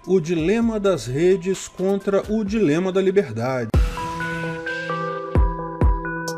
O dilema das redes contra o dilema da liberdade.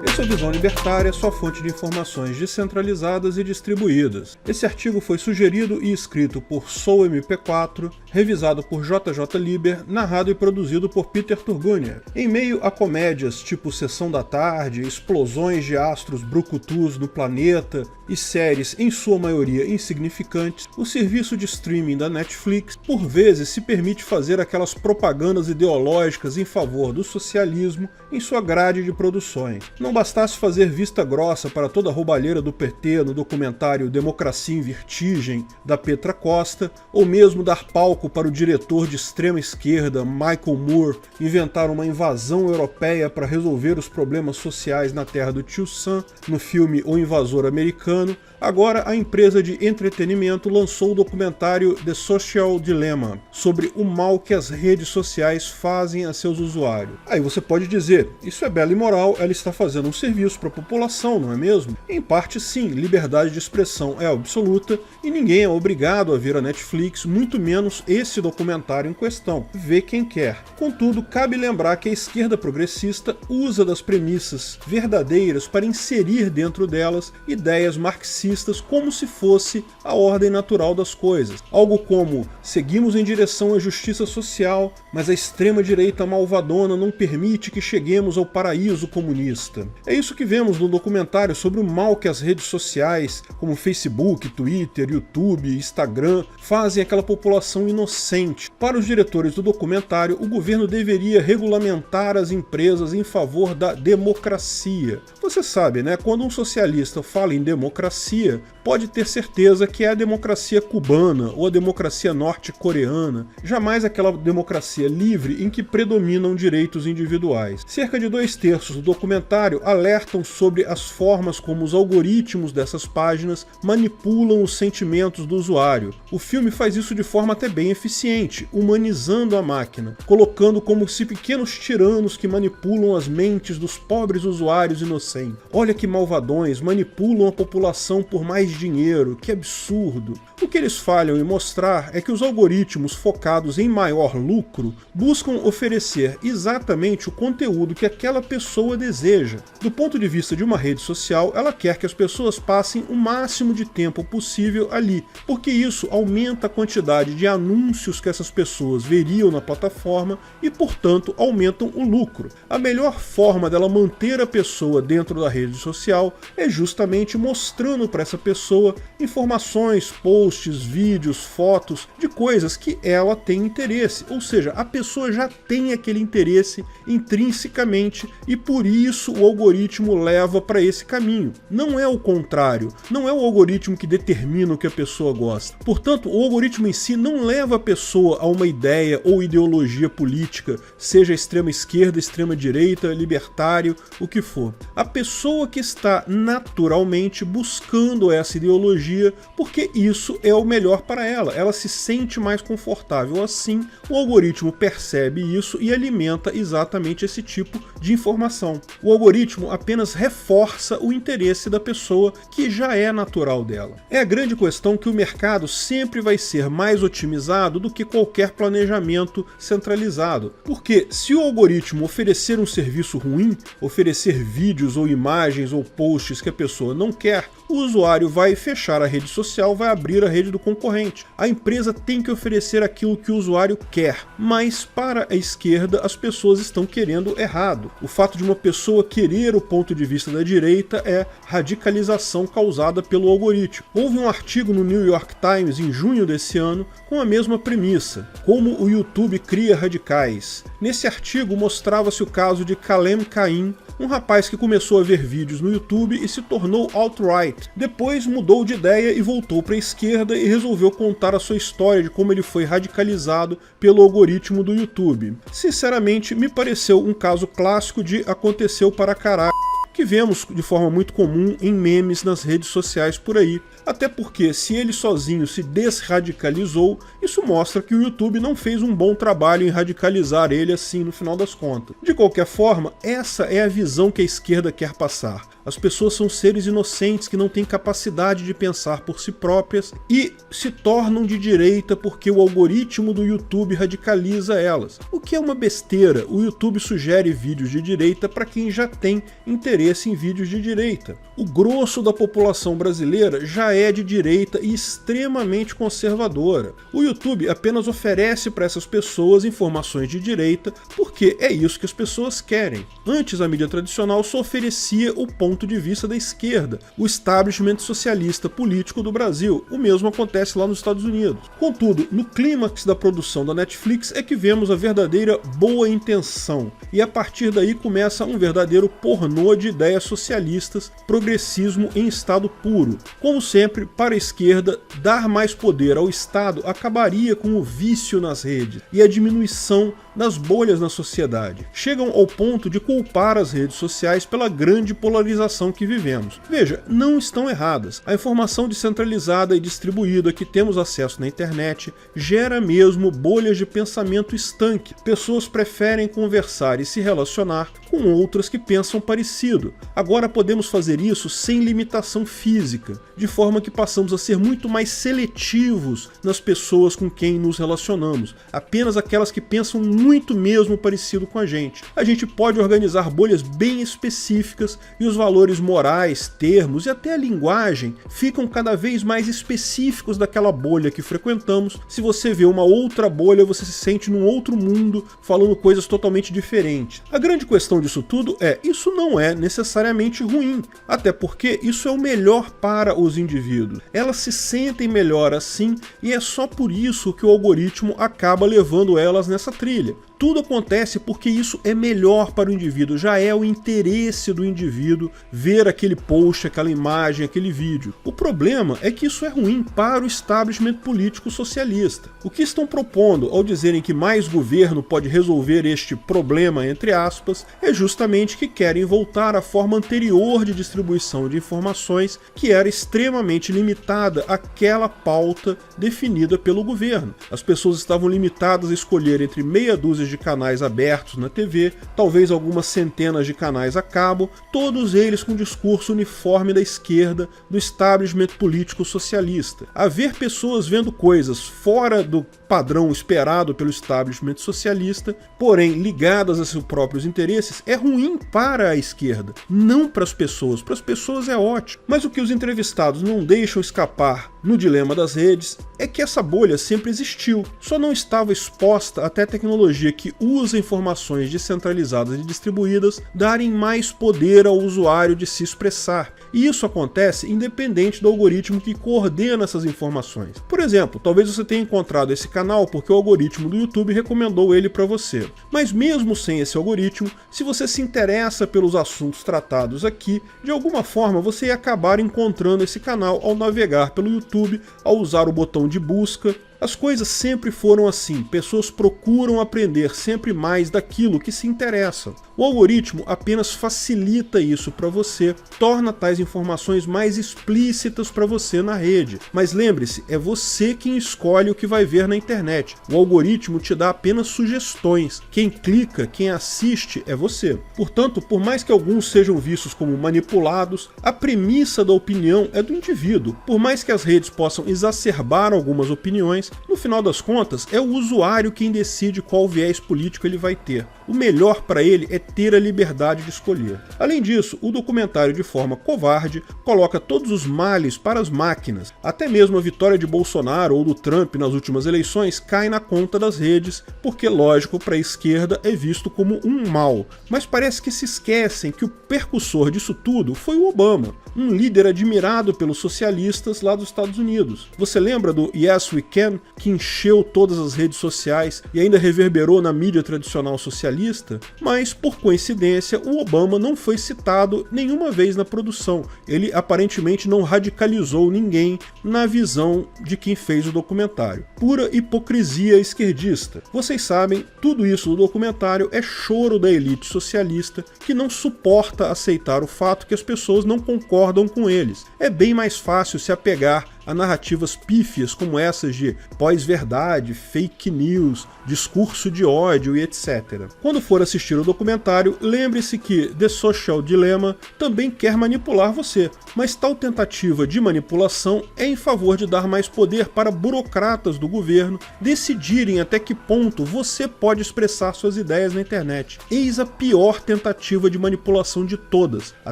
Esse é o Visão Libertária, sua fonte de informações descentralizadas e distribuídas. Esse artigo foi sugerido e escrito por SouMP4, revisado por JJ Liber, narrado e produzido por Peter Turgunia. Em meio a comédias tipo Sessão da Tarde, explosões de astros brucutus no planeta e séries em sua maioria insignificantes, o serviço de streaming da Netflix por vezes se permite fazer aquelas propagandas ideológicas em favor do socialismo em sua grade de produções. Não bastasse fazer vista grossa para toda a roubalheira do PT no documentário Democracia em Vertigem, da Petra Costa, ou mesmo dar palco para o diretor de extrema esquerda, Michael Moore, inventar uma invasão europeia para resolver os problemas sociais na terra do Tio Sam, no filme O Invasor Americano, agora a empresa de entretenimento lançou o documentário The Social Dilemma, sobre o mal que as redes sociais fazem a seus usuários. Aí você pode dizer, isso é belo e moral, ela está fazendo um serviço para a população, não é mesmo? Em parte sim, liberdade de expressão é absoluta e ninguém é obrigado a ver a Netflix, muito menos esse documentário em questão. Vê quem quer. Contudo, cabe lembrar que a esquerda progressista usa das premissas verdadeiras para inserir dentro delas ideias marxistas como se fosse a ordem natural das coisas. Algo como, seguimos em direção à justiça social, mas a extrema-direita malvadona não permite que cheguemos ao paraíso comunista. É isso que vemos no documentário sobre o mal que as redes sociais, como Facebook, Twitter, YouTube, Instagram, fazem àquela população inocente. Para os diretores do documentário, o governo deveria regulamentar as empresas em favor da democracia. Você sabe, né? Quando um socialista fala em democracia, pode ter certeza que é a democracia cubana ou a democracia norte-coreana, jamais aquela democracia livre em que predominam direitos individuais. Cerca de 2/3 do documentário alertam sobre as formas como os algoritmos dessas páginas manipulam os sentimentos do usuário. O filme faz isso de forma até bem eficiente, humanizando a máquina, colocando como se pequenos tiranos que manipulam as mentes dos pobres usuários inocentes. Olha que malvadões, manipulam a população por mais dinheiro, que absurdo. O que eles falham em mostrar é que os algoritmos focados em maior lucro buscam oferecer exatamente o conteúdo que aquela pessoa deseja. Do ponto de vista de uma rede social, ela quer que as pessoas passem o máximo de tempo possível ali, porque isso aumenta a quantidade de anúncios que essas pessoas veriam na plataforma e, portanto, aumentam o lucro. A melhor forma dela manter a pessoa dentro da rede social é justamente mostrando para essa pessoa informações, posts, vídeos, fotos de coisas que ela tem interesse, ou seja, a pessoa já tem aquele interesse intrinsecamente e por isso o algoritmo leva para esse caminho. Não é o contrário, não é o algoritmo que determina o que a pessoa gosta. Portanto, o algoritmo em si não leva a pessoa a uma ideia ou ideologia política, seja extrema esquerda, extrema direita, libertário, o que for. A pessoa que está naturalmente buscando essa ideologia porque isso é o melhor para ela, ela se sente mais confortável assim, o algoritmo percebe isso e alimenta exatamente esse tipo de informação. O algoritmo apenas reforça o interesse da pessoa que já é natural dela. É a grande questão que o mercado sempre vai ser mais otimizado do que qualquer planejamento centralizado, porque se o algoritmo oferecer um serviço ruim, oferecer vídeos ou imagens ou posts que a pessoa não quer, o usuário vai fechar a rede social, vai abrir a rede do concorrente. A empresa tem que oferecer aquilo que o usuário quer, mas para a esquerda as pessoas estão querendo errado. O fato de uma pessoa querer o ponto de vista da direita é radicalização causada pelo algoritmo. Houve um artigo no New York Times em junho desse ano com a mesma premissa, como o YouTube cria radicais. Nesse artigo mostrava-se o caso de Kalem Cain, um rapaz que começou a ver vídeos no YouTube e se tornou alt-right. Depois mudou de ideia e voltou para a esquerda e resolveu contar a sua história de como ele foi radicalizado pelo algoritmo do YouTube. Sinceramente, me pareceu um caso clássico de aconteceu para caralho, que vemos de forma muito comum em memes nas redes sociais por aí. Até porque, se ele sozinho se desradicalizou, isso mostra que o YouTube não fez um bom trabalho em radicalizar ele assim no final das contas. De qualquer forma, essa é a visão que a esquerda quer passar. As pessoas são seres inocentes que não têm capacidade de pensar por si próprias e se tornam de direita porque o algoritmo do YouTube radicaliza elas. O que é uma besteira, o YouTube sugere vídeos de direita para quem já tem interesse em vídeos de direita. O grosso da população brasileira já é de direita e extremamente conservadora. O YouTube apenas oferece para essas pessoas informações de direita porque é isso que as pessoas querem. Antes, a mídia tradicional só oferecia o ponto de vista da esquerda, o establishment socialista político do Brasil. O mesmo acontece lá nos Estados Unidos. Contudo, no clímax da produção da Netflix é que vemos a verdadeira boa intenção, e a partir daí começa um verdadeiro pornô de ideias socialistas, progressismo em estado puro. Como sempre, para a esquerda, dar mais poder ao Estado acabaria com o vício nas redes e a diminuição das bolhas na sociedade. Chegam ao ponto de culpar as redes sociais pela grande polarização que vivemos. Veja, não estão erradas. A informação descentralizada e distribuída que temos acesso na internet gera mesmo bolhas de pensamento estanque. Pessoas preferem conversar e se relacionar com outras que pensam parecido. Agora podemos fazer isso sem limitação física, de forma que passamos a ser muito mais seletivos nas pessoas com quem nos relacionamos, apenas aquelas que pensam muito mesmo parecido com a gente. A gente pode organizar bolhas bem específicas e os valores morais, termos e até a linguagem ficam cada vez mais específicos daquela bolha que frequentamos. Se você vê uma outra bolha, você se sente num outro mundo falando coisas totalmente diferentes. A grande questão disso tudo isso não é necessariamente ruim, até porque isso é o melhor para os indivíduos. Elas se sentem melhor assim e é só por isso que o algoritmo acaba levando elas nessa trilha. Tudo acontece porque isso é melhor para o indivíduo, já é o interesse do indivíduo ver aquele post, aquela imagem, aquele vídeo. O problema é que isso é ruim para o establishment político socialista. O que estão propondo ao dizerem que mais governo pode resolver este problema, entre aspas, é justamente que querem voltar à forma anterior de distribuição de informações, que era extremamente limitada àquela pauta definida pelo governo. As pessoas estavam limitadas a escolher entre meia dúzia de canais abertos na TV, talvez algumas centenas de canais a cabo, todos eles com discurso uniforme da esquerda, do establishment político socialista. Haver pessoas vendo coisas fora do padrão esperado pelo establishment socialista, porém ligadas a seus próprios interesses, é ruim para a esquerda, não para as pessoas. Para as pessoas é ótimo. Mas o que os entrevistados não deixam escapar no dilema das redes é que essa bolha sempre existiu, só não estava exposta até a tecnologia que usa informações descentralizadas e distribuídas darem mais poder ao usuário de se expressar. E isso acontece independente do algoritmo que coordena essas informações. Por exemplo, talvez você tenha encontrado esse canal porque o algoritmo do YouTube recomendou ele para você. Mas mesmo sem esse algoritmo, se você se interessa pelos assuntos tratados aqui, de alguma forma você ia acabar encontrando esse canal ao navegar pelo YouTube, ao usar o botão de busca. As coisas sempre foram assim, pessoas procuram aprender sempre mais daquilo que se interessam. O algoritmo apenas facilita isso para você, torna tais informações mais explícitas para você na rede. Mas lembre-se, é você quem escolhe o que vai ver na internet. O algoritmo te dá apenas sugestões. Quem clica, quem assiste é você. Portanto, por mais que alguns sejam vistos como manipulados, a premissa da opinião é do indivíduo. Por mais que as redes possam exacerbar algumas opiniões, no final das contas, é o usuário quem decide qual viés político ele vai ter. O melhor para ele é ter a liberdade de escolher. Além disso, o documentário, de forma covarde, coloca todos os males para as máquinas. Até mesmo a vitória de Bolsonaro ou do Trump nas últimas eleições cai na conta das redes, porque, lógico, para a esquerda é visto como um mal. Mas parece que se esquecem que o percussor disso tudo foi o Obama, um líder admirado pelos socialistas lá dos Estados Unidos. Você lembra do Yes We Can, que encheu todas as redes sociais e ainda reverberou na mídia tradicional socialista? Mas, por coincidência, o Obama não foi citado nenhuma vez na produção. Ele aparentemente não radicalizou ninguém na visão de quem fez o documentário. Pura hipocrisia esquerdista. Vocês sabem, tudo isso do documentário é choro da elite socialista que não suporta aceitar o fato que as pessoas não concordam com eles. É bem mais fácil se apegar a narrativas pífias como essas de pós-verdade, fake news, discurso de ódio e etc. Quando for assistir o documentário, lembre-se que The Social Dilemma também quer manipular você, mas tal tentativa de manipulação é em favor de dar mais poder para burocratas do governo decidirem até que ponto você pode expressar suas ideias na internet. Eis a pior tentativa de manipulação de todas, a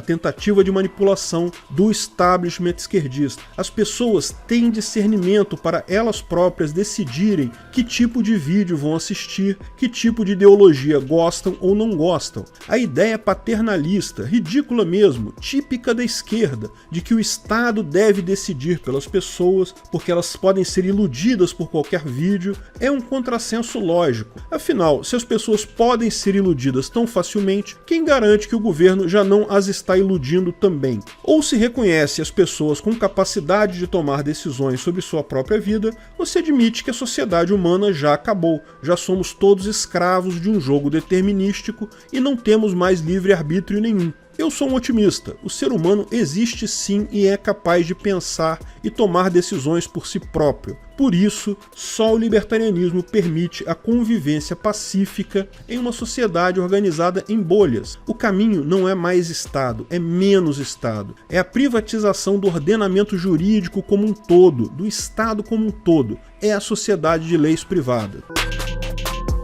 tentativa de manipulação do establishment esquerdista. As pessoas têm discernimento para elas próprias decidirem que tipo de vídeo vão assistir, que tipo de ideologia gostam ou não gostam. A ideia paternalista, ridícula mesmo, típica da esquerda, de que o Estado deve decidir pelas pessoas porque elas podem ser iludidas por qualquer vídeo, é um contrassenso lógico. Afinal, se as pessoas podem ser iludidas tão facilmente, quem garante que o governo já não as está iludindo também? Ou se reconhece as pessoas com capacidade de tomar decisões sobre sua própria vida, você admite que a sociedade humana já acabou, já somos todos escravos de um jogo determinístico e não temos mais livre-arbítrio nenhum. Eu sou um otimista. O ser humano existe sim e é capaz de pensar e tomar decisões por si próprio. Por isso, só o libertarianismo permite a convivência pacífica em uma sociedade organizada em bolhas. O caminho não é mais Estado, é menos Estado. É a privatização do ordenamento jurídico como um todo, do Estado como um todo. É a sociedade de leis privadas.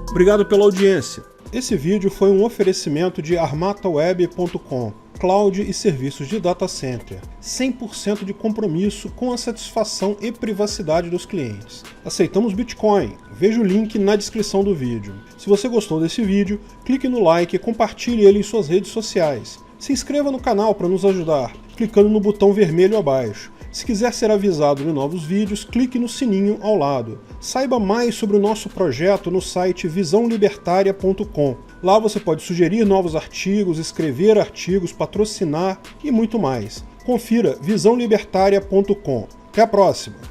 Obrigado pela audiência. Esse vídeo foi um oferecimento de armataweb.com, cloud e serviços de data center, 100% de compromisso com a satisfação e privacidade dos clientes. Aceitamos Bitcoin, veja o link na descrição do vídeo. Se você gostou desse vídeo, clique no like e compartilhe ele em suas redes sociais. Se inscreva no canal para nos ajudar, clicando no botão vermelho abaixo. Se quiser ser avisado de novos vídeos, clique no sininho ao lado. Saiba mais sobre o nosso projeto no site visãolibertaria.com. Lá você pode sugerir novos artigos, escrever artigos, patrocinar e muito mais. Confira visãolibertaria.com. Até a próxima!